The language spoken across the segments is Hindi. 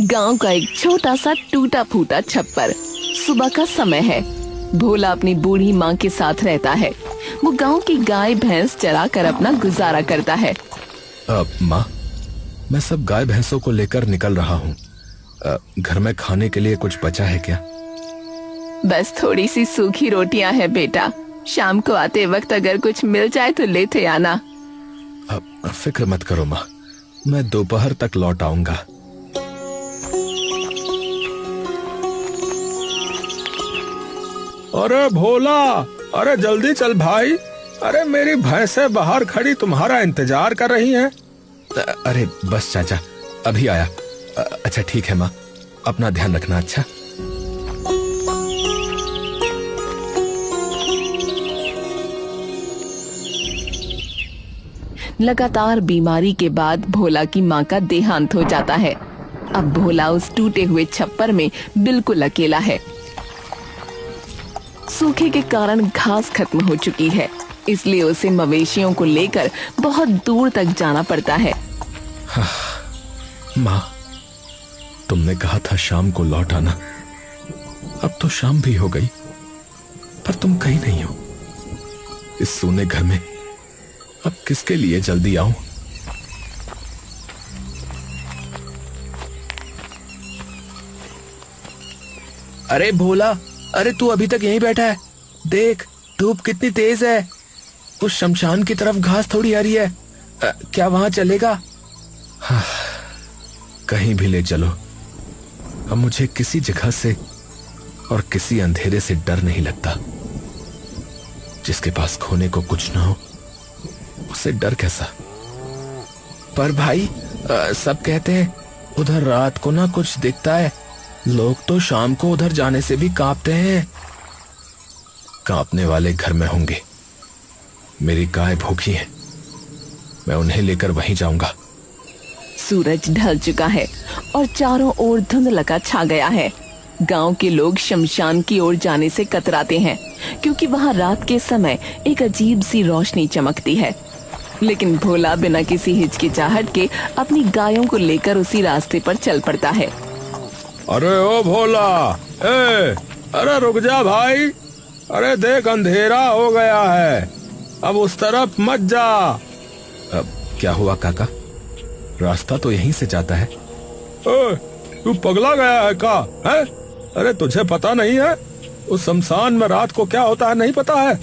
गांव का एक छोटा सा टूटा फूटा छप्पर। सुबह का समय है। भोला अपनी बूढ़ी माँ के साथ रहता है। वो गांव की गाय भैंस चरा कर अपना गुजारा करता है। माँ, मैं सब गाय भैंसों को लेकर निकल रहा हूँ। घर में खाने के लिए कुछ बचा है क्या? बस थोड़ी सी सूखी रोटियां है बेटा। शाम को आते वक्त अगर कुछ मिल जाए तो लेते आना। फिक्र मत करो माँ, मैं दोपहर तक लौट आऊंगा। अरे भोला, अरे जल्दी चल भाई। अरे मेरी भैंसें बाहर खड़ी तुम्हारा इंतजार कर रही हैं। अरे बस चाचा, अभी आया। अच्छा ठीक है माँ, अपना ध्यान रखना। अच्छा। लगातार बीमारी के बाद भोला की माँ का देहांत हो जाता है। अब भोला उस टूटे हुए छप्पर में बिल्कुल अकेला है। सूखे के कारण घास खत्म हो चुकी है, इसलिए उसे मवेशियों को लेकर बहुत दूर तक जाना पड़ता है। माँ, तुमने कहा था शाम को लौट आना। अब तो शाम भी हो गई, पर तुम कहीं नहीं हो। इस सूने घर में अब किसके लिए जल्दी आऊं? अरे भोला, अरे तू अभी तक यहीं बैठा है? देख, धूप कितनी तेज है। उस शमशान की तरफ घास थोड़ी आ रही है। क्या वहां चलेगा? कहीं भी ले चलो। अब मुझे किसी जगह से और किसी अंधेरे से डर नहीं लगता। जिसके पास खोने को कुछ ना हो, उसे डर कैसा? पर भाई, सब कहते हैं उधर रात को ना कुछ दिखता है। लोग तो शाम को उधर जाने से भी कांपते हैं। कांपने वाले घर में होंगे। मेरी गाय भूखी है, मैं उन्हें लेकर वहीं जाऊंगा। सूरज ढल चुका है और चारों ओर धुंधलका छा गया है। गांव के लोग शमशान की ओर जाने से कतराते हैं, क्योंकि वहां रात के समय एक अजीब सी रोशनी चमकती है। लेकिन भोला बिना किसी हिचकिचाहट के अपनी गायों को लेकर उसी रास्ते पर चल पड़ता है। अरे ओ भोला, अरे रुक जा भाई। अरे देख, अंधेरा हो गया है, अब उस तरफ मत जा। अब क्या हुआ काका? रास्ता तो यहीं से जाता है। तू पगला गया है का? है? अरे तुझे पता नहीं है उस शमशान में रात को क्या होता है? नहीं पता है?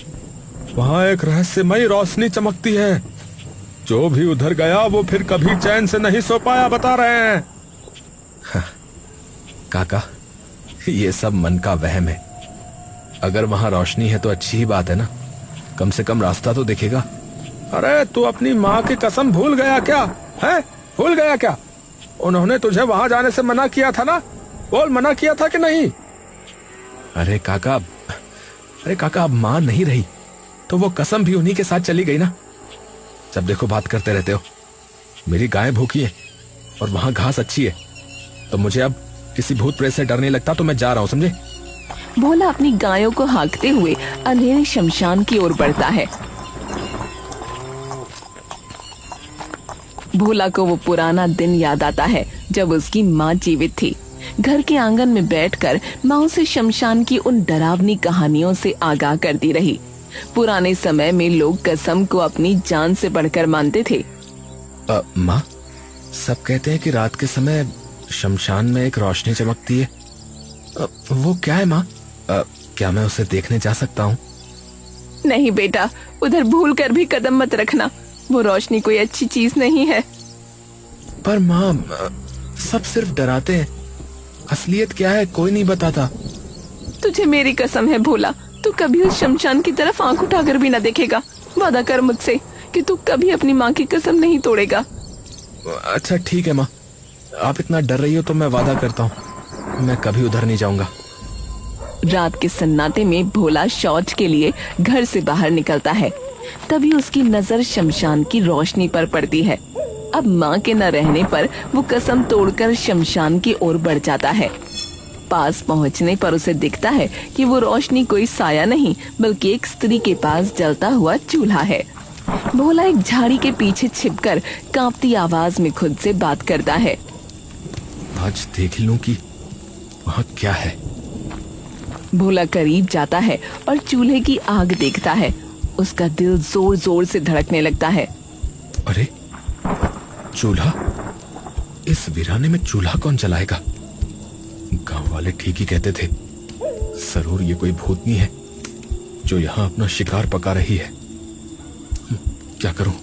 वहाँ एक रहस्यमयी रोशनी चमकती है। जो भी उधर गया वो फिर कभी चैन से नहीं सो पाया, बता रहे हैं। काका, ये सब मन का वहम है। अगर वहाँ रोशनी है तो अच्छी ही बात है ना, कम से कम रास्ता तो दिखेगा। अरे तू अपनी माँ की कसम भूल गया क्या? है? भूल गया क्या? उन्होंने तुझे वहाँ जाने से मना किया था ना? बोल, मना किया था कि नहीं? अरे काका, अब माँ नहीं रही तो वो कसम भी उन्हीं के साथ चली गई ना। जब देखो बात करते रहते हो। मेरी गाय भूखी है और वहां घास अच्छी है, तो मुझे अब किसी भूत प्रेत से डर नहीं लगता। तो मैं जा रहा हूँ, समझे? भोला अपनी गायों को हाँकते हुए अंधेरे शमशान की ओर बढ़ता है। भोला को वो पुराना दिन याद आता है जब उसकी माँ जीवित थी। घर के आंगन में बैठकर माँ उसे शमशान की उन डरावनी कहानियों से आगाह करती रही। पुराने समय में लोग कसम को अपनी जान से बढ़कर मानते थे। माँ, सब कहते हैं कि रात के समय शमशान में एक रोशनी चमकती है। वो क्या है माँ? क्या मैं उसे देखने जा सकता हूँ? नहीं बेटा, उधर भूल कर भी कदम मत रखना। वो रोशनी कोई अच्छी चीज नहीं है। पर माँ, सब सिर्फ डराते हैं। असलियत क्या है कोई नहीं बताता। तुझे मेरी कसम है भोला, तू कभी उस शमशान की तरफ आंख उठाकर भी न देखेगा। वादा कर मुझसे कि तू कभी अपनी माँ की कसम नहीं तोड़ेगा। अच्छा ठीक है माँ, आप इतना डर रही हो तो मैं वादा करता हूँ, मैं कभी उधर नहीं जाऊंगा। रात के सन्नाटे में भोला शौच के लिए घर से बाहर निकलता है। तभी उसकी नजर शमशान की रोशनी पर पड़ती है। अब माँ के न रहने पर वो कसम तोड़कर शमशान की ओर बढ़ जाता है। पास पहुँचने पर उसे दिखता है कि वो रोशनी कोई साया नहीं बल्कि एक स्त्री के पास जलता हुआ चूल्हा है। भोला एक झाड़ी के पीछे छिपकर कांपती आवाज में खुद से बात करता है। आज देख लूं कि वहां क्या है। भोला करीब जाता है और चूल्हे की आग देखता है। उसका दिल जोर जोर से धड़कने लगता है। अरे चूल्हा, इस वीराने में चूल्हा कौन जलाएगा? गांव वाले ठीक ही कहते थे, जरूर ये कोई भूतनी है जो यहाँ अपना शिकार पका रही है। क्या करूं?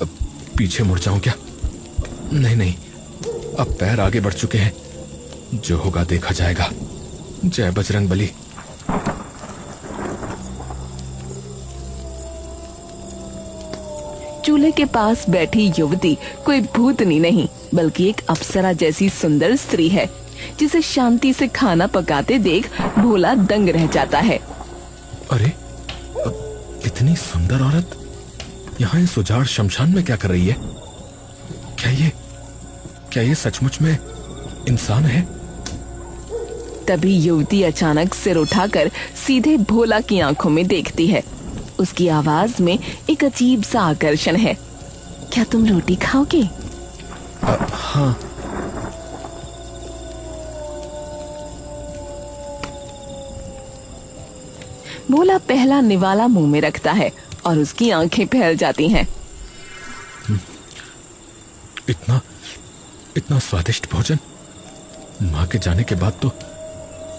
अब पीछे मुड़ जाऊं क्या? नहीं नहीं, अब पैर आगे बढ़ चुके हैं, जो होगा देखा जाएगा। जय बजरंगबली। चूल्हे के पास बैठी युवती कोई भूतनी नहीं बल्कि एक अप्सरा जैसी सुंदर स्त्री है, जिसे शांति से खाना पकाते देख भोला दंग रह जाता है। अरे इतनी सुंदर औरत यहाँ इस उजाड़ शमशान में क्या कर रही है? क्या ये सचमुच में इंसान है? तभी युवती अचानक सिर उठाकर सीधे भोला की आंखों में देखती है। उसकी आवाज में एक अजीब सा आकर्षण है। क्या तुम रोटी खाओगे? हाँ। भोला पहला निवाला मुंह में रखता है और उसकी आंखें फैल जाती हैं। इतना स्वादिष्ट भोजन। माँ के जाने के बाद तो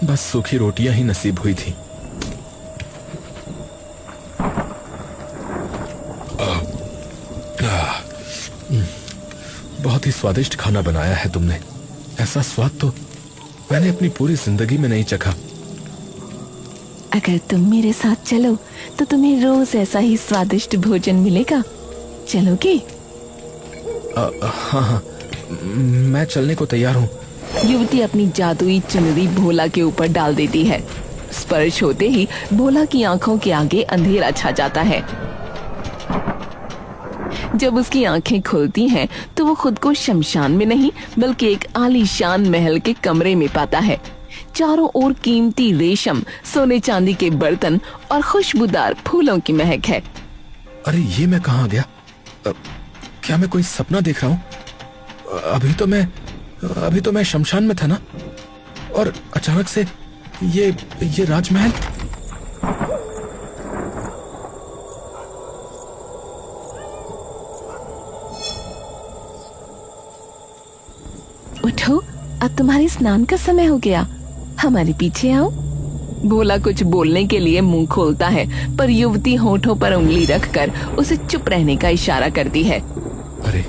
बस सूखी रोटियां ही नसीब हुई थी। बहुत ही स्वादिष्ट खाना बनाया है तुमने। ऐसा स्वाद तो मैंने अपनी पूरी जिंदगी में नहीं चखा। अगर तुम मेरे साथ चलो तो तुम्हें रोज ऐसा ही स्वादिष्ट भोजन मिलेगा। चलोगे? हाँ, मैं चलने को तैयार हूँ। युवती अपनी जादुई चुनरी भोला के ऊपर डाल देती है। स्पर्श होते ही भोला की आंखों के आगे अंधेरा छा जाता है। जब उसकी आंखें खुलती हैं तो वो खुद को शमशान में नहीं बल्कि एक आलीशान महल के कमरे में पाता है। चारों ओर कीमती रेशम, सोने चांदी के बर्तन और खुशबूदार फूलों की महक है। अरे ये मैं कहाँ आ गया? क्या मैं कोई सपना देख रहा हूँ? अभी तो मैं शमशान में था ना, और अचानक से ये राजमहल। उठो, अब तुम्हारे स्नान का समय हो गया, हमारे पीछे आओ। भोला कुछ बोलने के लिए मुंह खोलता है पर युवती होठों पर उंगली रखकर उसे चुप रहने का इशारा करती है। अरे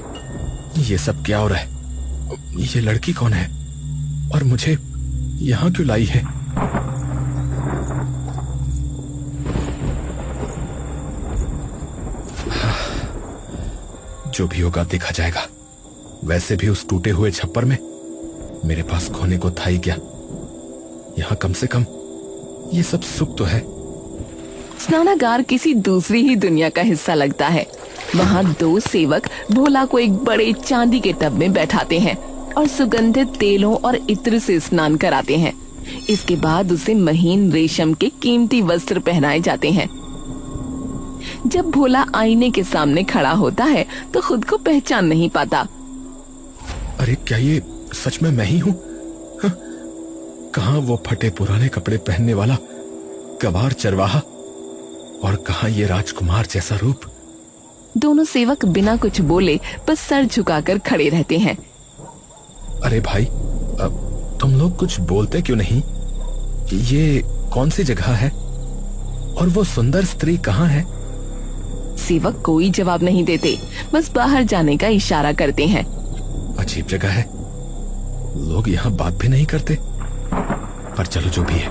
ये सब क्या हो रहा है? ये लड़की कौन है और मुझे यहाँ क्यों लाई है? जो भी होगा देखा जाएगा। वैसे भी उस टूटे हुए छप्पर में मेरे पास खोने को था ही क्या। यहाँ कम से कम ये सब सुख तो है। स्नानागार किसी दूसरी ही दुनिया का हिस्सा लगता है। वहाँ दो सेवक भोला को एक बड़े चांदी के टब में बैठाते हैं और सुगंधित तेलों और इत्र से स्नान कराते हैं। इसके बाद उसे महीन रेशम के कीमती वस्त्र पहनाए जाते हैं। जब भोला आईने के सामने खड़ा होता है तो खुद को पहचान नहीं पाता। अरे क्या ये सच में मैं ही हूँ? कहाँ वो फटे पुराने कपड़े पहनने वाला गवार चरवाहा, और कहाँ ये राजकुमार जैसा रूप। दोनों सेवक बिना कुछ बोले बस सर झुकाकर खड़े रहते हैं। अरे भाई, तुम लोग कुछ बोलते क्यों नहीं? ये कौन सी जगह है और वो सुंदर स्त्री कहाँ है? सेवक कोई जवाब नहीं देते, बस बाहर जाने का इशारा करते हैं। अजीब जगह है, लोग यहाँ बात भी नहीं करते। पर चलो जो भी है,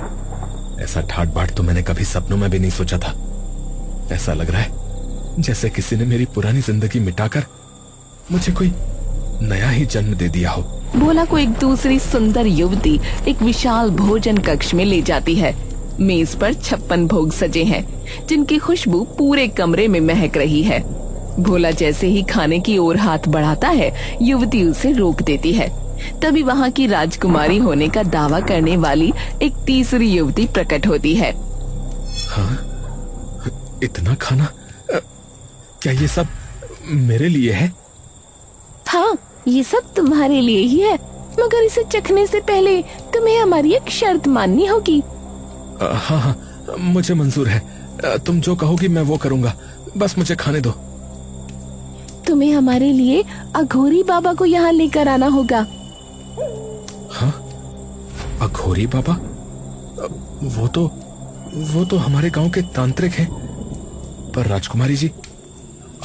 ऐसा ठाट बाट तो मैंने कभी सपनों में भी नहीं सोचा था। ऐसा लग रहा है जैसे किसी ने मेरी पुरानी जिंदगी मिटाकर मुझे कोई नया ही जन्म दे दिया हो। भोला को एक दूसरी सुंदर युवती एक विशाल भोजन कक्ष में ले जाती है। मेज पर 56 भोग सजे हैं, जिनकी खुशबू पूरे कमरे में महक रही है। भोला जैसे ही खाने की ओर हाथ बढ़ाता है, युवती उसे रोक देती है। तभी वहाँ की राजकुमारी होने का दावा करने वाली एक तीसरी युवती प्रकट होती है। हाँ, इतना खाना, क्या ये सब मेरे लिए है? हाँ, ये सब तुम्हारे लिए ही है। मगर इसे चखने से पहले तुम्हें हमारी एक शर्त माननी होगी। हाँ हाँ, मुझे मंजूर है। तुम जो कहोगी मैं वो करूँगा, बस मुझे खाने दो। तुम्हें हमारे लिए अघोरी बाबा को यहाँ लेकर आना होगा। हाँ, अघोरी बाबा? वो तो हमारे गांव के तांत्रिक हैं। पर राजकुमारी जी,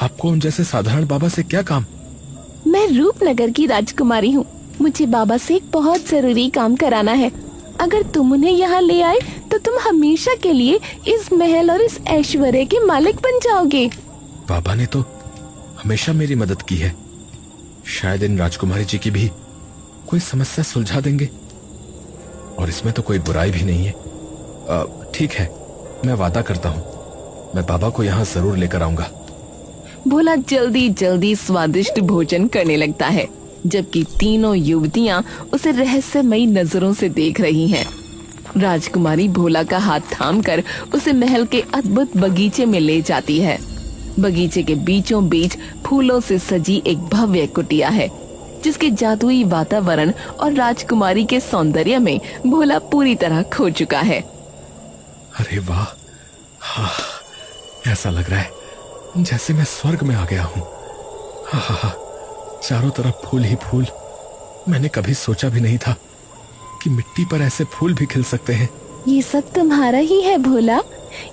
आपको उन जैसे साधारण बाबा से क्या काम? मैं रूपनगर की राजकुमारी हूँ। मुझे बाबा से एक बहुत जरूरी काम कराना है। अगर तुम उन्हें यहाँ ले आए तो तुम हमेशा के लिए इस महल और इस ऐश्वर्य के मालिक बन जाओगे। बाबा ने तो हमेशा मेरी मदद की है। शायद इन राजकुमारी जी की भी कोई समस्या सुलझा देंगे, और इसमें तो कोई बुराई भी नहीं है। ठीक है, मैं वादा करता हूँ, मैं बाबा को यहाँ जरूर लेकर आऊंगा। भोला जल्दी जल्दी स्वादिष्ट भोजन करने लगता है, जबकि तीनों युवतियाँ उसे रहस्यमयी नजरों से देख रही हैं। राजकुमारी भोला का हाथ थामकर उसे महल के अद्भुत बगीचे में ले जाती है। बगीचे के बीचों बीच फूलों से सजी एक भव्य कुटिया है, जिसके जादुई वातावरण और राजकुमारी के सौंदर्य में भोला पूरी तरह खो चुका है। अरे वाह, हाँ, ऐसा लग रहा है जैसे मैं स्वर्ग में आ गया हूँ। हाँ हाँ हाँ, चारों तरफ फूल ही फूल। मैंने कभी सोचा भी नहीं था कि मिट्टी पर ऐसे फूल भी खिल सकते हैं। ये सब तुम्हारा ही है भोला।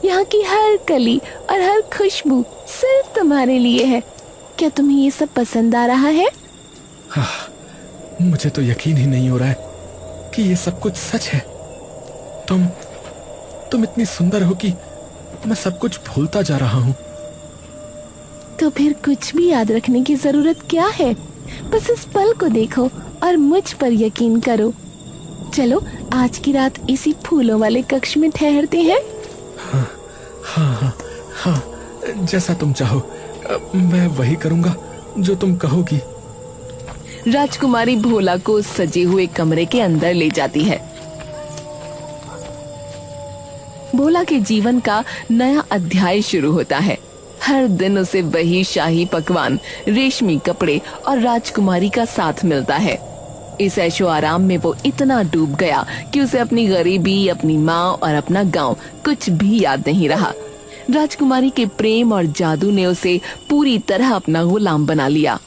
यहाँ की हर कली और हर खुशबू सिर्फ तुम्हारे लिए है। क्या तुम्हें ये सब पसंद आ रहा है? हाँ, मुझे तो यकीन ही नहीं हो रहा है कि ये सब कुछ सच है। तुम इतनी सुंदर हो कि मैं सब कुछ भूलता जा रहा हूँ। तो फिर कुछ भी याद रखने की जरूरत क्या है? बस इस पल को देखो और मुझ पर यकीन करो। चलो आज की रात इसी फूलों वाले कक्ष में ठहरते हैं। हाँ हाँ हाँ हाँ, जैसा तुम चाहो, मैं वही करूँगा जो तुम कहोगी। राजकुमारी भोला को सजे हुए कमरे के अंदर ले जाती है। भोला के जीवन का नया अध्याय शुरू होता है। हर दिन उसे वही शाही पकवान, रेशमी कपड़े और राजकुमारी का साथ मिलता है। इस ऐशो आराम में वो इतना डूब गया कि उसे अपनी गरीबी, अपनी माँ और अपना गांव कुछ भी याद नहीं रहा। राजकुमारी के प्रेम और जादू ने उसे पूरी तरह अपना गुलाम बना लिया।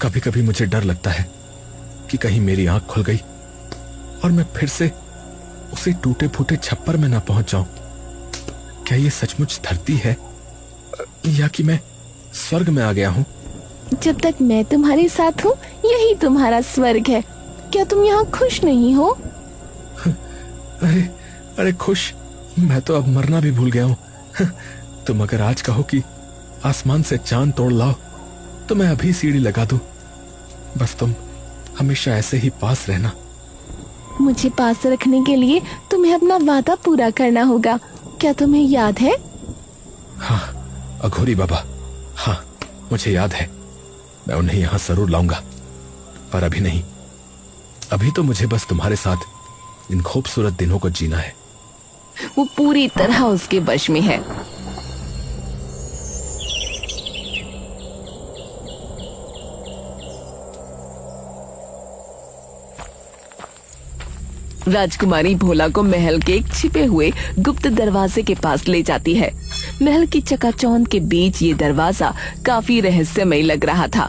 कभी कभी मुझे डर लगता है कि कहीं मेरी आंख खुल गई और मैं फिर से उसी टूटे फूटे छप्पर में ना पहुंच जाऊं। क्या ये सचमुच धरती है या कि मैं स्वर्ग में आ गया हूं? जब तक मैं तुम्हारे साथ हूँ यही तुम्हारा स्वर्ग है। क्या तुम यहाँ खुश नहीं हो? अरे खुश? मैं तो अब मरना भी भूल गया हूँ। तुम अगर आज कहो कि आसमान से चांद तोड़ लाओ तो मैं अभी सीढ़ी लगा दूं। बस तुम हमेशा ऐसे ही पास रहना। मुझे पास रखने के लिए तुम्हें अपना वादा पूरा करना होगा। क्या तुम्हें याद है? हाँ अघोरी बाबा, हाँ मुझे याद है। मैं उन्हें यहाँ जरूर लाऊंगा, पर अभी नहीं। अभी तो मुझे बस तुम्हारे साथ इन खूबसूरत दिनों को जीना है। वो पूरी तरह उसके वश में है। राजकुमारी भोला को महल के एक छिपे हुए गुप्त दरवाजे के पास ले जाती है। महल की चकाचौंध के बीच ये दरवाजा काफी रहस्यमय लग रहा था।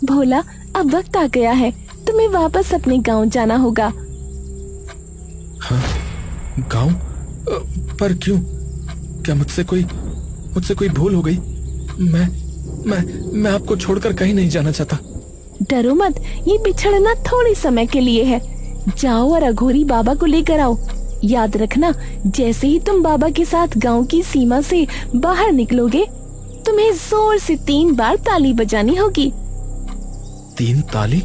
भोला, अब वक्त आ गया है, तुम्हें वापस अपने गांव जाना होगा। हाँ, गांव? पर क्यों? क्या मुझसे कोई भूल हो गई? मैं आपको छोड़कर कहीं नहीं जाना चाहता। डरो मत, ये बिछड़ना थोड़े समय के लिए है। जाओ और अघोरी बाबा को लेकर आओ। याद रखना, जैसे ही तुम बाबा के साथ गांव की सीमा से बाहर निकलोगे, तुम्हें जोर से 3 बार ताली बजानी होगी। 3 ताली?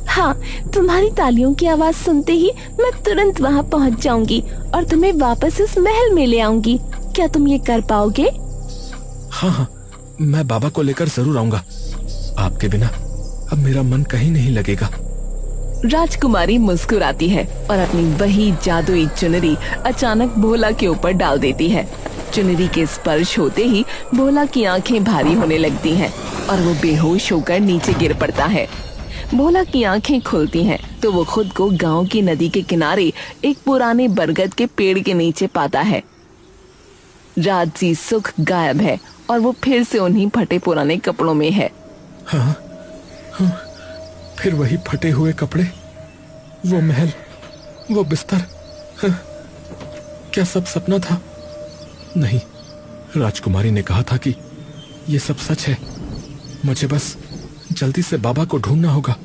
हाँ, तुम्हारी तालियों की आवाज सुनते ही मैं तुरंत वहाँ पहुँच जाऊंगी और तुम्हें वापस इस महल में ले आऊंगी। क्या तुम ये कर पाओगे? हाँ, मैं बाबा को लेकर जरूर आऊंगा। आपके बिना अब मेरा मन कहीं नहीं लगेगा। राजकुमारी मुस्कुराती है और अपनी वही जादुई चुनरी अचानक भोला के ऊपर डाल देती है। चुनरी के स्पर्श होते ही भोला की आंखें भारी होने लगती हैं और वो बेहोश होकर नीचे गिर पड़ता है। भोला की आंखें खुलती हैं तो वो खुद को गांव की नदी के किनारे एक पुराने बरगद के पेड़ के नीचे पाता है। राजसी सुख गायब है और वो फिर से उन्हीं फटे पुराने कपड़ों में है। हाँ, फिर वही फटे हुए कपड़े, वो महल, वो बिस्तर। हाँ, क्या सब सपना था? नहीं, राजकुमारी ने कहा था कि ये सब सच है। मुझे बस जल्दी से बाबा को ढूंढना होगा।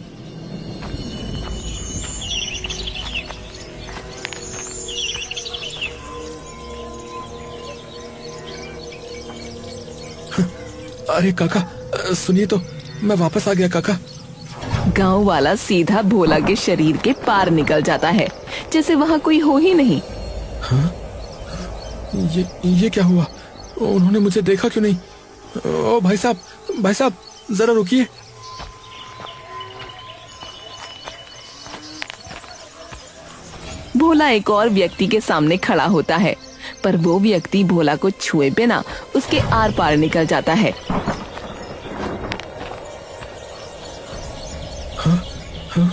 अरे काका, सुनिए तो, मैं वापस आ गया काका। गांव वाला सीधा भोला के शरीर के पार निकल जाता है, जैसे वहाँ कोई हो ही नहीं। हाँ? ये क्या हुआ? उन्होंने मुझे देखा क्यों नहीं? ओ भाई साहब, जरा रुकिए। भोला एक और व्यक्ति के सामने खड़ा होता है, पर वो व्यक्ति भोला को छुए बिना उसके आर पार निकल जाता है। हाँ?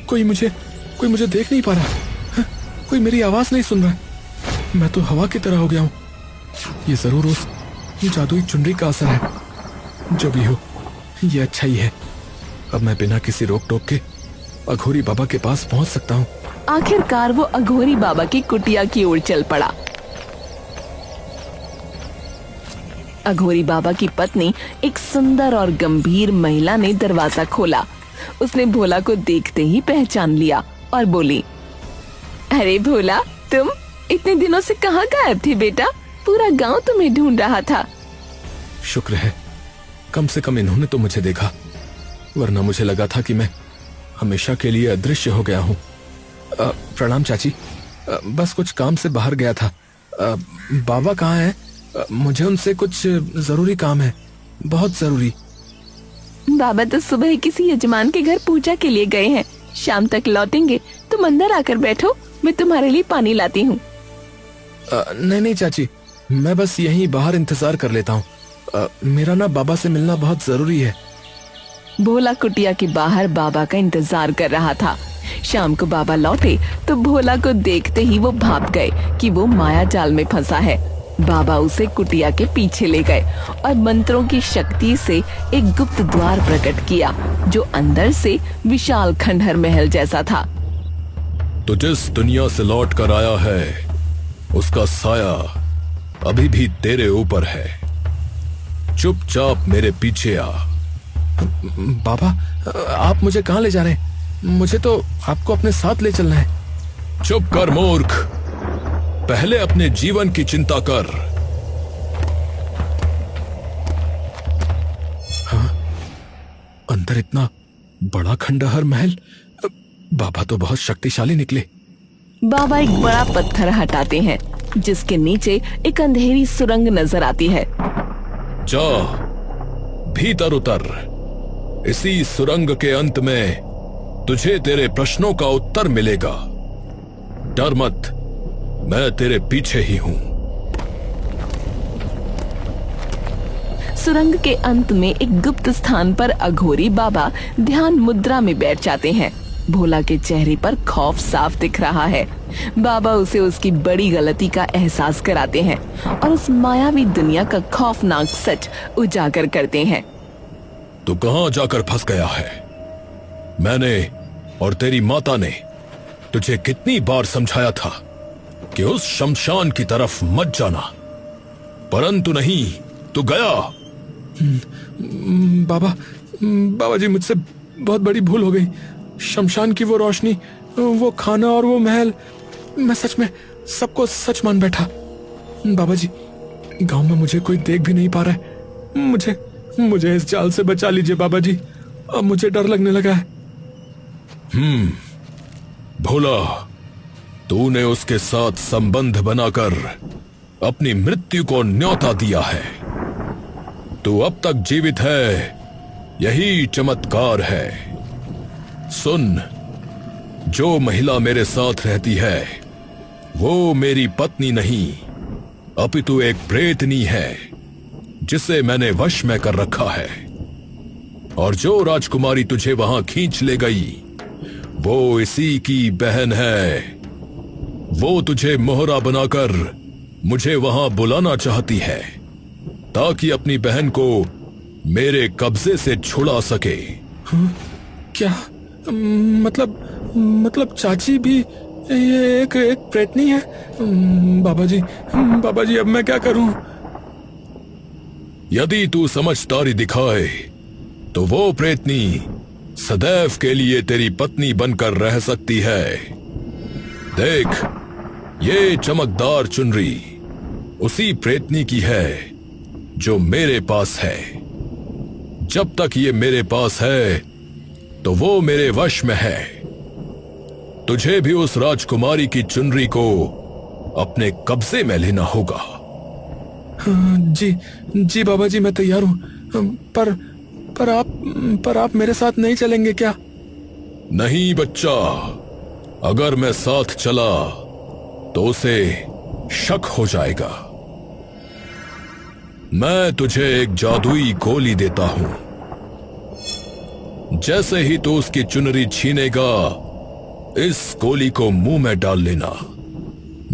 कोई मुझे देख नहीं पा रहा। हाँ? कोई मेरी आवाज नहीं सुन रहा। मैं तो हवा की तरह हो गया हूँ। ये जरूर उस जादुई चुनरी का असर है। जो भी हो, ये अच्छा ही है। अब मैं बिना किसी रोक टोक के अघोरी बाबा के पास पहुँच सकता हूँ। आखिरकार वो अघोरी बाबा की कुटिया की ओर चल पड़ा। अघोरी बाबा की पत्नी, एक सुंदर और गंभीर महिला ने दरवाजा खोला। उसने भोला को देखते ही पहचान लिया और बोली, अरे भोला, तुम इतने दिनों से कहाँ गायब थे बेटा? पूरा गांव तुम्हें ढूंढ रहा था। शुक्र है, कम से कम इन्होंने तो मुझे देखा, वरना मुझे लगा था कि मैं हमेशा के लिए अदृश्य हो गया हूँ। प्रणाम चाची, बस कुछ काम से बाहर गया था। बाबा कहाँ हैं? मुझे उनसे कुछ जरूरी काम है, बहुत जरूरी। बाबा तो सुबह किसी यजमान के घर पूजा के लिए गए हैं, शाम तक लौटेंगे। तुम अंदर आकर बैठो, मैं तुम्हारे लिए पानी लाती हूँ। नहीं चाची, मैं बस यहीं बाहर इंतजार कर लेता हूँ। मेरा ना बाबा से मिलना बहुत जरूरी है। भोला कुटिया के बाहर बाबा का इंतजार कर रहा था। शाम को बाबा लौटे तो भोला को देखते ही वो भाप गए कि वो माया जाल में फंसा है। बाबा उसे कुटिया के पीछे ले गए और मंत्रों की शक्ति से एक गुप्त द्वार प्रकट किया, जो अंदर से विशाल खंडहर महल जैसा था। तो जिस दुनिया से लौट कर आया है, उसका साया अभी भी तेरे ऊपर है। चुपचाप मेरे पीछे आ। बाबा, आप मुझे कहाँ ले जा रहे हैं? मुझे तो आपको अपने साथ ले चलना है। चुप कर मूर्ख, पहले अपने जीवन की चिंता कर। हाँ, अंदर इतना बड़ा खंडहर महल। बाबा तो बहुत शक्तिशाली निकले। बाबा एक बड़ा पत्थर हटाते हैं, जिसके नीचे एक अंधेरी सुरंग नजर आती है। जा, भीतर उतर। इसी सुरंग के अंत में तुझे तेरे प्रश्नों का उत्तर मिलेगा। डर मत, मैं तेरे पीछे ही हूं। सुरंग के अंत में एक गुप्त स्थान पर अघोरी बाबा ध्यान मुद्रा में बैठ जाते हैं। भोला के चेहरे पर खौफ साफ दिख रहा है। बाबा उसे उसकी बड़ी गलती का एहसास कराते हैं और उस मायावी दुनिया का खौफनाक सच उजागर करते हैं। तू कहां जाकर फंस गया है? मैंने और तेरी माता ने तुझे कितनी बार समझाया था कि उस शमशान की तरफ मत जाना, परंतु नहीं, तू गया। बाबा जी, मुझसे बहुत बड़ी भूल हो गई। शमशान की वो रोशनी, वो खाना और वो महल, मैं सच में सबको सच मान बैठा। बाबा जी, गांव में मुझे कोई देख भी नहीं पा रहा है। मुझे इस जाल से बचा लीजिए बाबा जी, अब मुझे डर लगने लगा है। भोला, तूने उसके साथ संबंध बनाकर अपनी मृत्यु को न्योता दिया है। तू अब तक जीवित है, यही चमत्कार है। सुन, जो महिला मेरे साथ रहती है वो मेरी पत्नी नहीं, अपितु एक प्रेतनी है जिसे मैंने वश में कर रखा है। और जो राजकुमारी तुझे वहां खींच ले गई वो इसी की बहन है। वो तुझे मोहरा बनाकर मुझे वहां बुलाना चाहती है ताकि अपनी बहन को मेरे कब्जे से छुड़ा सके। क्या मतलब चाची भी ये एक प्रेतनी है? बाबा जी अब मैं क्या करूं? यदि तू समझदारी दिखाए तो वो प्रेतनी सदैव के लिए तेरी पत्नी बनकर रह सकती है। देख, ये चमकदार चुनरी उसी प्रेतनी की है जो मेरे पास है। जब तक ये मेरे पास है तो वो मेरे वश में है। तुझे भी उस राजकुमारी की चुनरी को अपने कब्जे में लेना होगा। जी बाबा जी, मैं तैयार हूं। पर आप मेरे साथ नहीं चलेंगे क्या? नहीं बच्चा, अगर मैं साथ चला तो उसे शक हो जाएगा। मैं तुझे एक जादुई गोली देता हूं। जैसे ही तू उसकी चुनरी छीनेगा, इस गोली को मुंह में डाल लेना।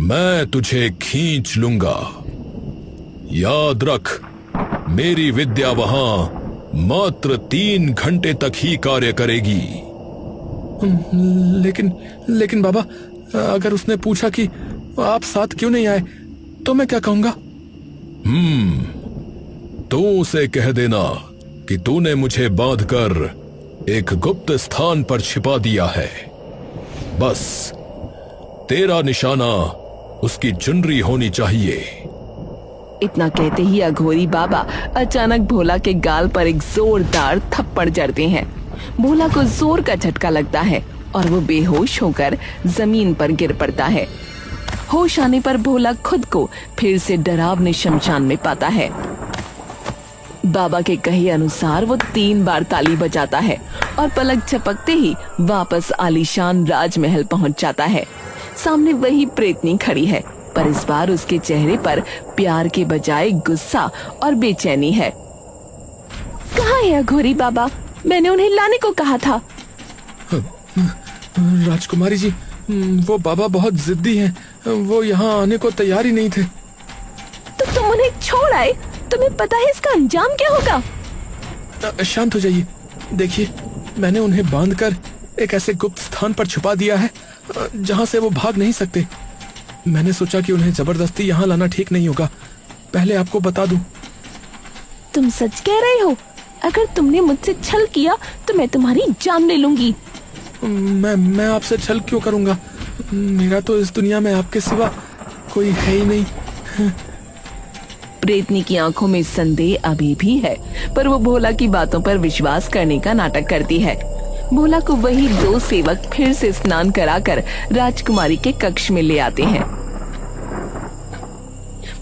मैं तुझे खींच लूंगा। याद रख, मेरी विद्या वहां मात्र 3 घंटे तक ही कार्य करेगी। लेकिन बाबा, अगर उसने पूछा कि आप साथ क्यों नहीं आए तो मैं क्या कहूंगा? तू उसे कह देना कि तूने मुझे बांधकर एक गुप्त स्थान पर छिपा दिया है। बस तेरा निशाना उसकी चुनरी होनी चाहिए। इतना कहते ही अघोरी बाबा अचानक भोला के गाल पर एक जोरदार थप्पड़ जड़ते हैं। भोला को जोर का झटका लगता है और वो बेहोश होकर जमीन पर गिर पड़ता है। होश आने पर भोला खुद को फिर से डरावने शमशान में पाता है। बाबा के कहे अनुसार वो 3 बार ताली बजाता है और पलक झपकते ही वापस आलीशान राजमहल पहुंच जाता है। सामने वही प्रेतनी खड़ी है, पर इस बार उसके चेहरे पर प्यार के बजाय गुस्सा और बेचैनी है। कहाँ है अघोरी बाबा? मैंने उन्हें लाने को कहा था। राजकुमारी जी, वो बाबा बहुत जिद्दी हैं। वो यहाँ आने को तैयार ही नहीं थे। तो तुम उन्हें छोड़ आए? तुम्हें पता है इसका अंजाम क्या होगा? शांत हो जाइए। देखिए, मैंने उन्हें बांधकर एक ऐसे गुप्त स्थान पर छुपा दिया है जहाँ से वो भाग नहीं सकते। मैंने सोचा कि उन्हें जबरदस्ती यहाँ लाना ठीक नहीं होगा। पहले आपको बता दूं। तुम सच कह रहे हो? अगर तुमने मुझसे छल किया तो मैं तुम्हारी जान ले लूंगी। मैं आपसे छल क्यों करूंगा? मेरा तो इस दुनिया में आपके सिवा कोई है ही नहीं। प्रेतनी की आंखों में संदेह अभी भी है, पर वो भोला की बातों पर विश्वास करने का नाटक करती है। भोला को वही 2 सेवक फिर से स्नान कराकर राजकुमारी के कक्ष में ले आते हैं,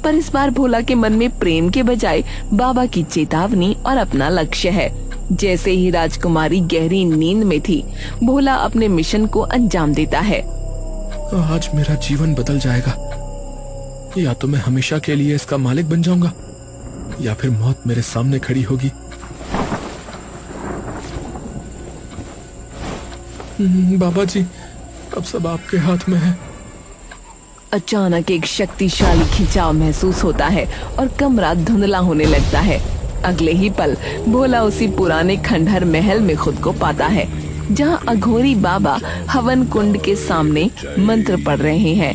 पर इस बार भोला के मन में प्रेम के बजाय बाबा की चेतावनी और अपना लक्ष्य है। जैसे ही राजकुमारी गहरी नींद में थी, भोला अपने मिशन को अंजाम देता है। आज मेरा जीवन बदल जाएगा। या तो मैं हमेशा के लिए इसका मालिक बन जाऊंगा, या फिर मौत मेरे सामने खड़ी होगी। बाबा जी, अब सब आपके हाथ में है। अचानक एक शक्तिशाली खिंचाव महसूस होता है और कमरा धुंधला होने लगता है। अगले ही पल भोला उसी पुराने खंडहर महल में खुद को पाता है, जहां अघोरी बाबा हवन कुंड के सामने मंत्र पढ़ रहे हैं।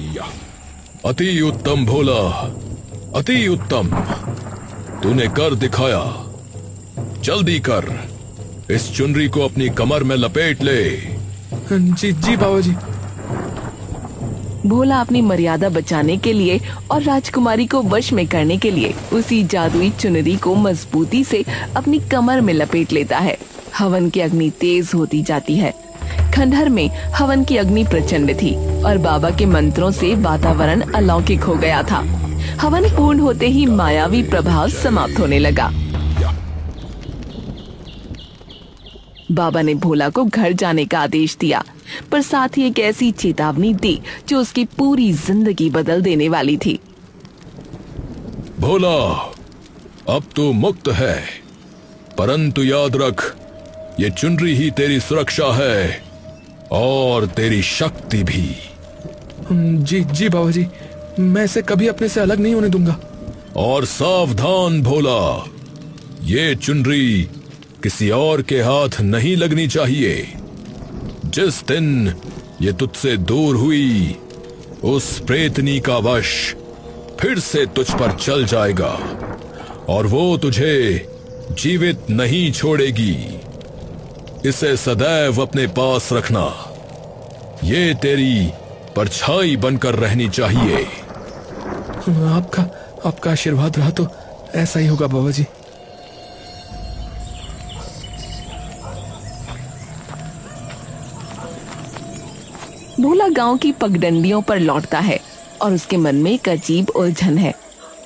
अति उत्तम भोला, अति उत्तम। तूने कर दिखाया। जल्दी कर, इस चुनरी को अपनी कमर में लपेट ले। जी बाबा जी। भोला अपनी मर्यादा बचाने के लिए और राजकुमारी को वश में करने के लिए उसी जादुई चुनरी को मजबूती से अपनी कमर में लपेट लेता है। हवन की अग्नि तेज होती जाती है। खंडहर में हवन की अग्नि प्रचंड थी और बाबा के मंत्रों से वातावरण अलौकिक हो गया था। हवन पूर्ण होते ही मायावी प्रभाव समाप्त होने लगा। बाबा ने भोला को घर जाने का आदेश दिया, पर साथ ही एक ऐसी चेतावनी दी जो उसकी पूरी जिंदगी बदल देने वाली थी। भोला, अब तू मुक्त है, परंतु याद रख, ये चुनरी ही तेरी सुरक्षा है और तेरी शक्ति भी। जी जी बाबा जी, मैं इसे कभी अपने से अलग नहीं होने दूंगा। और सावधान भोला, ये चुनरी किसी और के हाथ नहीं लगनी चाहिए। जिस दिन ये तुझसे दूर हुई, उस प्रेतनी का वश फिर से तुझ पर चल जाएगा और वो तुझे जीवित नहीं छोड़ेगी। इसे सदैव अपने पास रखना। ये तेरी परछाई बनकर रहनी चाहिए। आपका आशीर्वाद रहा तो ऐसा ही होगा बाबा जी। भोला गांव की पगडंडियों पर लौटता है और उसके मन में एक अजीब उलझन है।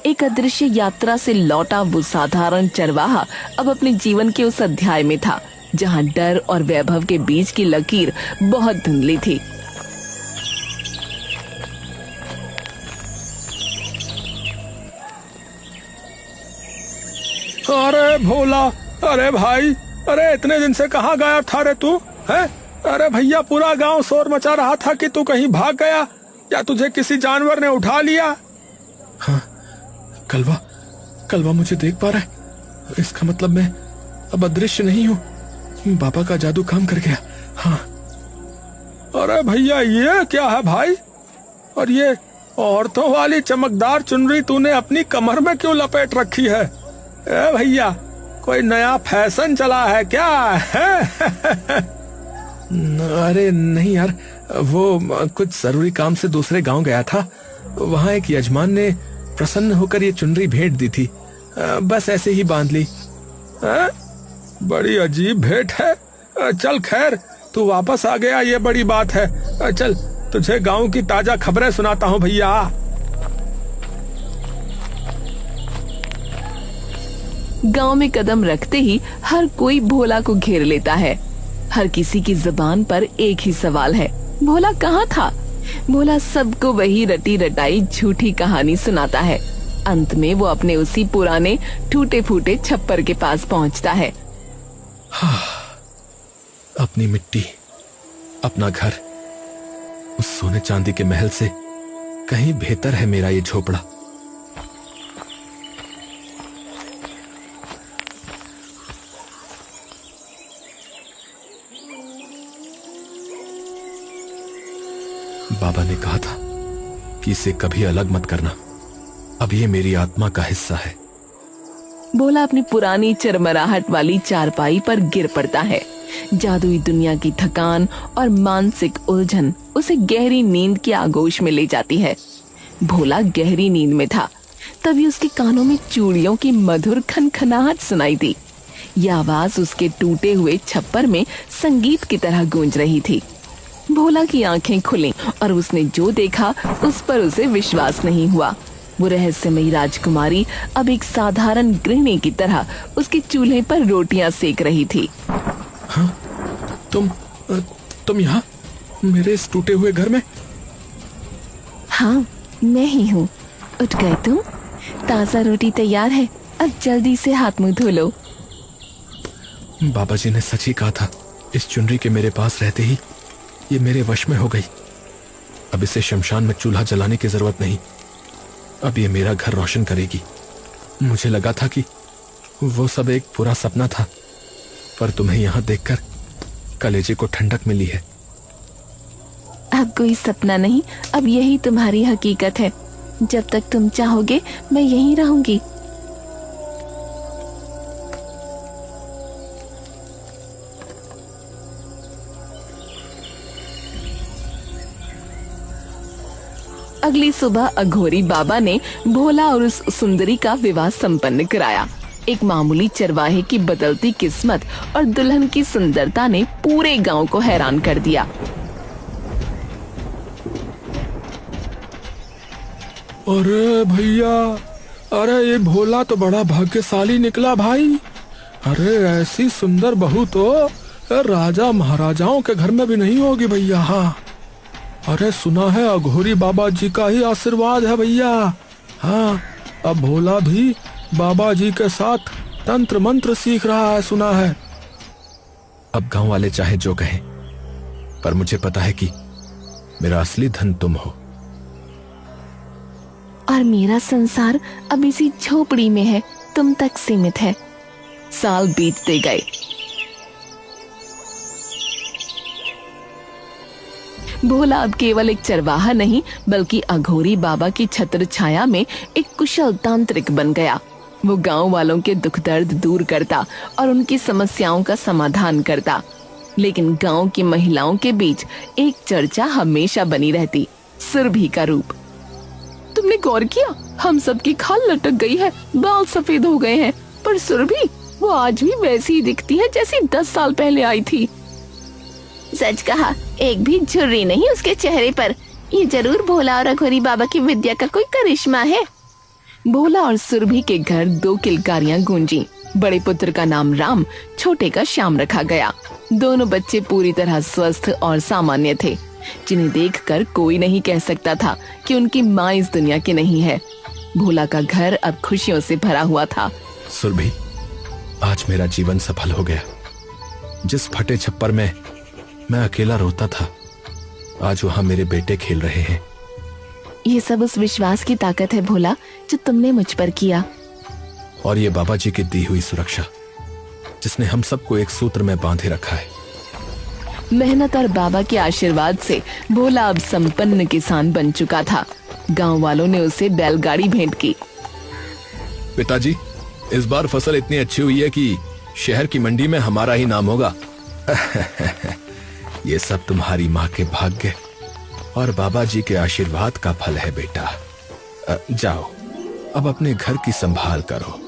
एक अदृश्य यात्रा से लौटा वो साधारण चरवाहा अब अपने जीवन के उस अध्याय में था जहां डर और वैभव के बीच की लकीर बहुत धुंधली थी। अरे भोला, अरे भाई, अरे इतने दिन से कहाँ गायब था रे तू? है? अरे भैया, पूरा गांव शोर मचा रहा था कि तू कहीं भाग गया या तुझे किसी जानवर ने उठा लिया। हाँ, कलवा मुझे देख पा रहा है। इसका मतलब मैं अब अदृश्य नहीं हूँ। बाबा का जादू काम कर गया। हाँ। अरे भैया, ये क्या है भाई? और ये औरतों वाली चमकदार चुनरी तूने अपनी कमर में क्यों लपेट रखी है? ए भैया, कोई नया फैशन चला है क्या? अरे नहीं यार, वो कुछ जरूरी काम से दूसरे गांव गया था। वहाँ एक यजमान ने प्रसन्न होकर ये चुनरी भेंट दी थी। बस ऐसे ही बांध ली। बड़ी अजीब भेंट है। चल खैर, तू वापस आ गया, ये बड़ी बात है। चल तुझे गांव की ताजा खबरें सुनाता हूँ भैया। गांव में कदम रखते ही हर कोई भोला को घेर लेता है। हर किसी की जुबान पर एक ही सवाल है, भोला कहाँ था? भोला सबको वही रटी रटाई झूठी कहानी सुनाता है। अंत में वो अपने उसी पुराने टूटे फूटे छप्पर के पास पहुंचता है। हाँ, अपनी मिट्टी, अपना घर, उस सोने चांदी के महल से कहीं बेहतर है मेरा ये झोपड़ा। बाबा ने कहा था कि इसे कभी अलग मत करना। अब ये मेरी आत्मा का हिस्सा है। भोला अपनी पुरानी चरमराहट वाली चारपाई पर गिर पड़ता है। जादुई दुनिया की थकान और मानसिक उलझन उसे गहरी नींद की आगोश में ले जाती है। भोला गहरी नींद में था, तभी उसके कानों में चूड़ियों की मधुर खनखनाहट सुनाई दी। यह आवाज उसके टूटे हुए छप्पर में संगीत की तरह गूंज रही थी। भोला की आंखें खुली और उसने जो देखा उस पर उसे विश्वास नहीं हुआ। वो रहस्यमयी राजकुमारी अब एक साधारण गृहिणी की तरह उसके चूल्हे पर रोटियां सेक रही थी। हाँ, तुम यहाँ मेरे इस टूटे हुए घर में? हाँ, मैं ही हूँ। उठ गए तुम? ताजा रोटी तैयार है, अब जल्दी से हाथ मुंह धो लो। बाबा जी ने सच ही कहा था, इस चुनरी के मेरे पास रहते ही ये मेरे वश में हो गई। अब इसे शमशान में चूल्हा जलाने की जरूरत नहीं। अब ये मेरा घर रोशन करेगी। मुझे लगा था कि वो सब एक पूरा सपना था, पर तुम्हें यहाँ देखकर कलेजे को ठंडक मिली है। अब कोई सपना नहीं, अब यही तुम्हारी हकीकत है। जब तक तुम चाहोगे मैं यहीं रहूंगी। अगली सुबह अघोरी बाबा ने भोला और उस सुंदरी का विवाह संपन्न कराया। एक मामूली चरवाहे की बदलती किस्मत और दुल्हन की सुंदरता ने पूरे गांव को हैरान कर दिया। अरे भैया, अरे ये भोला तो बड़ा भाग्यशाली निकला भाई। अरे ऐसी सुंदर बहू तो राजा महाराजाओं के घर में भी नहीं होगी भैया। हाँ, अरे सुना है अघोरी बाबा जी का ही आशीर्वाद है भैया। हाँ, अब भोला भी बाबा जी के साथ तंत्र मंत्र सीख रहा है, सुना है। अब गांव वाले चाहे जो कहें, पर मुझे पता है कि मेरा असली धन तुम हो। और मेरा संसार अब इसी झोपड़ी में है, तुम तक सीमित है। साल बीतते गए। भोला अब केवल एक चरवाहा नहीं बल्कि अघोरी बाबा की छत्र छाया में एक कुशल तांत्रिक बन गया। वो गांव वालों के दुख दर्द दूर करता और उनकी समस्याओं का समाधान करता। लेकिन गांव की महिलाओं के बीच एक चर्चा हमेशा बनी रहती, सुरभि का रूप। तुमने गौर किया, हम सबकी खाल लटक गई है, बाल सफेद हो गए हैं, पर सुरभि वो आज भी वैसी ही दिखती है जैसी 10 साल पहले आई थी। सच कहा, एक भी झुर्री नहीं उसके चेहरे पर। ये जरूर भोला और अघोरी बाबा की विद्या का कोई करिश्मा है। भोला और सुरभि के घर 2 किलकारियां गूंजी। बड़े पुत्र का नाम राम, छोटे का श्याम रखा गया। दोनों बच्चे पूरी तरह स्वस्थ और सामान्य थे, जिन्हें देखकर कोई नहीं कह सकता था कि उनकी माँ इस दुनिया की नहीं है। भोला का घर अब खुशियों से भरा हुआ था। सुरभि, आज मेरा जीवन सफल हो गया। जिस फटे छप्पर में मैं अकेला रोता था, आज वहां मेरे बेटे खेल रहे हैं। ये सब उस विश्वास की ताकत है भोला, जो तुमने मुझ पर किया। और ये बाबा जी की दी हुई सुरक्षा, जिसने हम सबको एक सूत्र में बांधे रखा है। मेहनत और बाबा के आशीर्वाद से भोला अब संपन्न किसान बन चुका था। गांव वालों ने उसे बैलगाड़ी भेंट की। पिताजी, इस बार फसल इतनी अच्छी हुई है कि शहर की मंडी में हमारा ही नाम होगा। ये सब तुम्हारी माँ के भाग्य और बाबा जी के आशीर्वाद का फल है बेटा। जाओ, अब अपने घर की संभाल करो।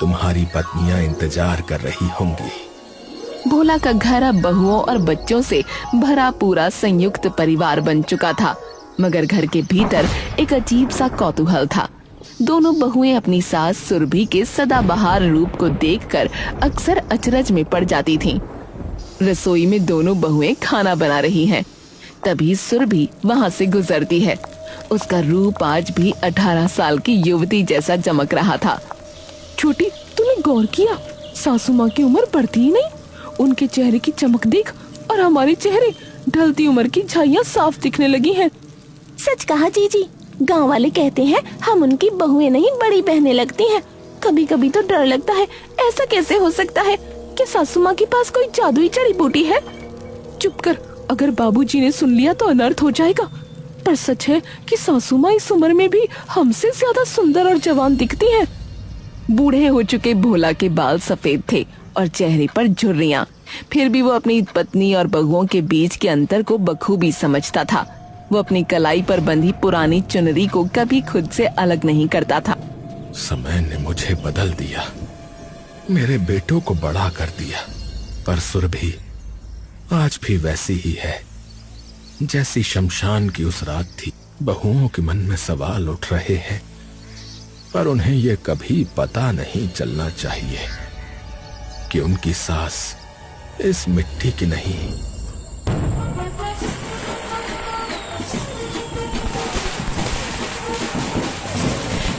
तुम्हारी पत्नियां इंतजार कर रही होंगी। भोला का घर अब बहुओं और बच्चों से भरा पूरा संयुक्त परिवार बन चुका था, मगर घर के भीतर एक अजीब सा कौतूहल था। दोनों बहुएं अपनी सास सुरभि के सदाबहार रूप को देखकर अक्सर अचरज में पड़ जाती थीं। रसोई में दोनों बहुएं खाना बना रही हैं। तभी सुरभि वहां से गुजरती है। उसका रूप आज भी 18 साल की युवती जैसा चमक रहा था। छोटी, तूने गौर किया, सासू माँ की उम्र बढ़ती ही नहीं। उनके चेहरे की चमक देख और हमारे चेहरे ढलती उम्र की झाइयाँ साफ दिखने लगी हैं। सच कहा जीजी, गांव वाले कहते हैं हम उनकी बहुएं नहीं बड़ी बहनें लगती हैं। कभी कभी तो डर लगता है, ऐसा कैसे हो सकता है कि सासू माँ के पास कोई जादुई जड़ी बूटी है। चुप कर, अगर बाबूजी ने सुन लिया तो अनर्थ हो जाएगा। पर सच है कि सासू माँ इस उम्र में भी हमसे ज्यादा सुंदर और जवान दिखती हैं। बूढ़े हो चुके भोला के बाल सफेद थे और चेहरे पर झुर्रियां। फिर भी वो अपनी पत्नी और बहुओं के बीच के अंतर को बखूबी समझता था। वो अपनी कलाई पर बंधी पुरानी चुनरी को कभी खुद से अलग नहीं करता था। समय ने मुझे बदल दिया, मेरे बेटों को बड़ा कर दिया, पर सुरभि आज भी वैसी ही है जैसी शमशान की उस रात थी। बहुओं के मन में सवाल उठ रहे हैं, पर उन्हें यह कभी पता नहीं चलना चाहिए कि उनकी सास इस मिट्टी की नहीं।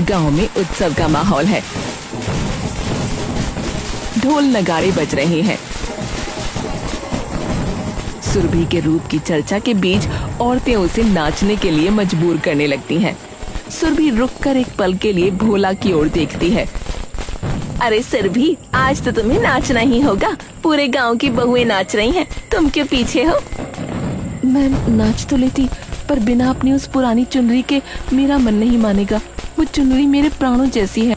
गांव में उत्सव का माहौल है। ढोल नगाड़े बज रहे हैं। सुरभि के रूप की चर्चा के बीच औरतें उसे नाचने के लिए मजबूर करने लगती हैं। सुरभि रुककर एक पल के लिए भोला की ओर देखती है। अरे सुरभि, आज तो तुम्हें नाचना ही होगा। पूरे गांव की बहुएं नाच रही हैं, तुम क्यों पीछे हो? मैं नाच तो लेती, पर बिना अपनी उस पुरानी चुनरी के मेरा मन नहीं मानेगा। वो चुनरी मेरे प्राणों जैसी है।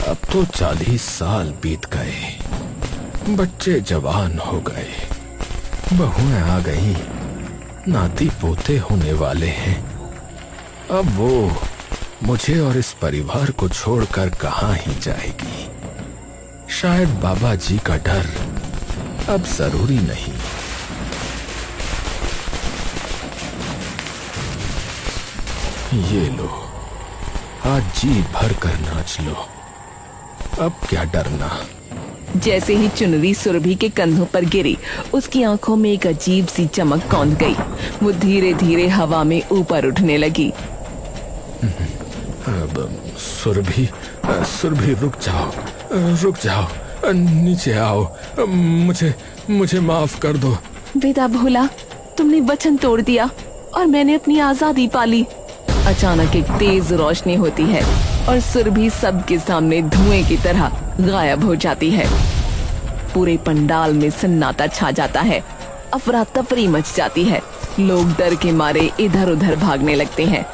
अब तो 40 साल बीत गए, बच्चे जवान हो गए, बहुएं आ गई, नाती पोते होने वाले हैं। अब वो मुझे और इस परिवार को छोड़कर कहाँ ही जाएगी। शायद बाबा जी का डर अब जरूरी नहीं। ये लो, आज जी भर कर नाच लो, अब क्या डरना। जैसे ही चुनरी सुरभि के कंधों पर गिरी, उसकी आंखों में एक अजीब सी चमक कौंध गई। वो धीरे धीरे हवा में ऊपर उठने लगी। अब सुरभि रुक जाओ, नीचे आओ, मुझे माफ कर दो। बेटा भोला, तुमने वचन तोड़ दिया और मैंने अपनी आजादी पाली। अचानक एक तेज रोशनी होती है और सुरभि सबके सामने धुएं की तरह गायब हो जाती है। पूरे पंडाल में सन्नाटा छा जाता है, अफरा तफरी मच जाती है। लोग डर के मारे इधर उधर भागने लगते हैं,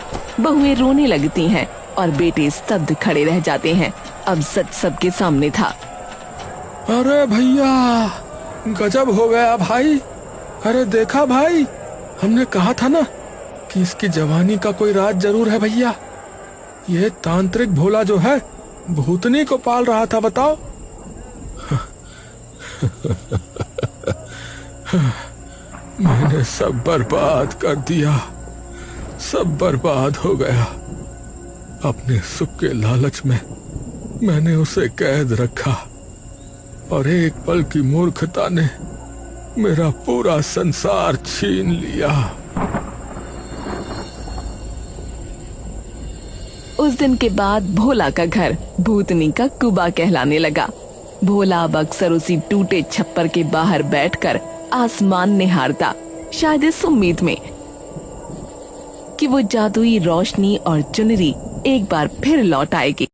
बहुएं रोने लगती हैं और बेटे स्तब्ध खड़े रह जाते हैं। अब सच सबके सामने था। अरे भैया, गजब हो गया भाई। अरे देखा भाई, हमने कहा था ना कि इसकी जवानी का कोई राज जरूर है भैया। ये तांत्रिक भोला जो है भूतनी को पाल रहा था, बताओ। मैंने सब बर्बाद कर दिया, सब बर्बाद हो गया। अपने सुख के लालच में मैंने उसे कैद रखा और एक पल की मूर्खता ने मेरा पूरा संसार छीन लिया। उस दिन के बाद भोला का घर भूतनी का कुबा कहलाने लगा। भोला अब अक्सर उसी टूटे छप्पर के बाहर बैठकर आसमान निहारता, शायद इस उम्मीद में कि वो जादुई रोशनी और चुनरी एक बार फिर लौट आएगी।